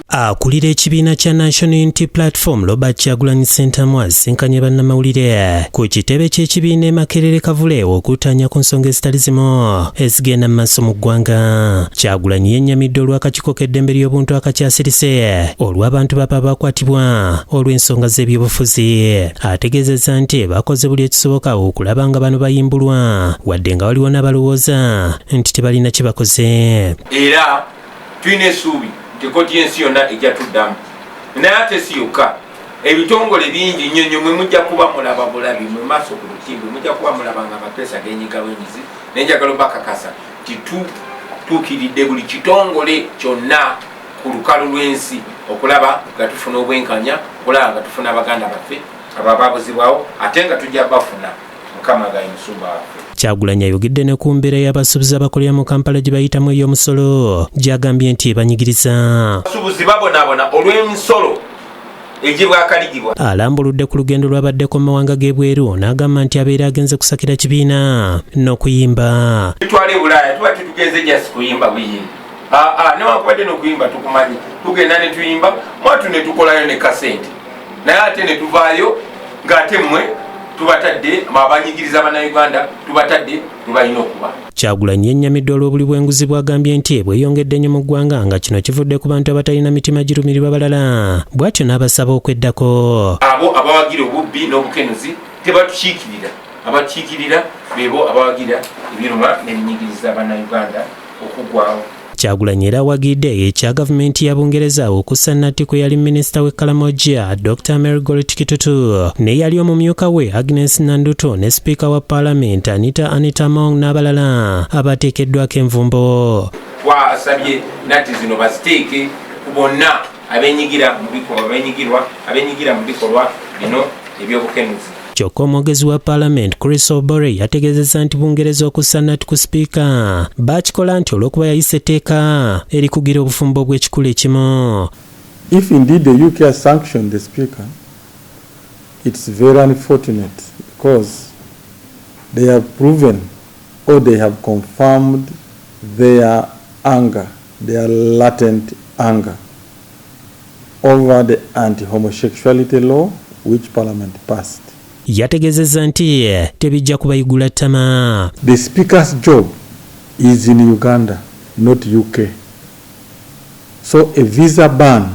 Akulira ekibiina kya National Unity Platform Robert Kyagulanyi Ssentamu asisinkanye bannamawulire ku kitebe ky'ekibiina e Makerere Kavule okuttaanya ku nsonga ezitali zimu ezigenda mu maaso mu ggwanga. Kyagulanyi yennyamidde olw'akakiiko k'eddembe ly'obuntu akakyasirise olw'abantu bapa abakwatibwa olw'ensonga z'ebyobufuzi. Ategeezezza nti bakoze buli ekisoboka okulaba nga bano bayimbulwa wadde nga waliwo n'abalowooza nti tebalina kye bakoze. Era tulina essuubi koti yensi yonna ejja tuddamu naye ate si yokka ebitongole bingi nnyo mwe mujja kuba mulaba bulabi mu maaso ku lutimbe mujja kuba mulaba nga amapeesa genyiga lwenyizi nenjagala bakakasa tutuukiridde buli kitongole kyonna ku lukalu lw'ensi okulaba nga tufuna obwenkanya okulaba nga tufuna abaganda baffe abababuzibwawo ate nga tujja bafuna mukama gaye musumba waffe. Kyagulanyi ayogedde ne ku mbeera y'abasuubuzi abakolera mu Kampala gye bayitamu ey'omusolo gy'agambye nti ebanyigiriza. Abasuubuzi babonaabona olw'emisolo egibwakaligibwa. Alambuludde ku lugendo lw'abaddeko mu mawanga g'ebweru n'agamba nti abeera agenze kusakira kibiina n'okuyimba. Tutwale Bulaaya tuba tugenze jasi kuyimba buyimba. Newankubadde n'okuyimba tukumanyi tugenda ne tuyimba mwatu ne tukolayo ne kasente naye ate ne tuvaayo ng'ate mmwe tubatadde abanyigiriza bannayuganda tubatadde tubalina okuba. Kyagulanyi yennyamidde olw'obuli bw'enguzi bw'agambye nti bweyongedde nnyo mu ggwanga nga kino kivudde ku bantu abatalina mitima girumirirwa balala bw'atyo n'abasaba okweddako. Abo abawagira obubbi n'obukenuzi tebatukiikirira abatukiikirira beebo abawagira ebiruma n'ebinyigiriza bannayuganda okuggwawo. Kyagulanyi era awagidde ekya gavumenti ya Bungereza okussa Natiko yali minisita w'e Karamoja Dr. Marigold Kitutu ne yali omumyuka we Agnes Nanduto ne sipiika wa Parliament Anita Among n'abalala abateekeddwako envumbo. Twasabye nati zino baziteeke ku bonna abenyigira mu bikolwa bino ebyobukenuzi. Kyokka omwogezi wa Parliament Chris Obore yategeezezza nti Bungereza okussa Nati ku sipiika bakikola nti olw'okuba yayise etteeka erikugira obufumbo bw'ekikulu ekimu. If indeed the UK has sanctioned the speaker, it's very unfortunate because they have proven or they have confirmed their anger, their latent anger over the anti-homosexuality law which Parliament passed. Yategeezezza nti tebijja kubayigula ttama. The speaker's job is in Uganda, not UK. So a visa ban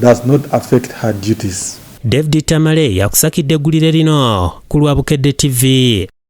does not affect her duties. David Tamale yakusakidde eggulire lino ku Lwabukedde TV.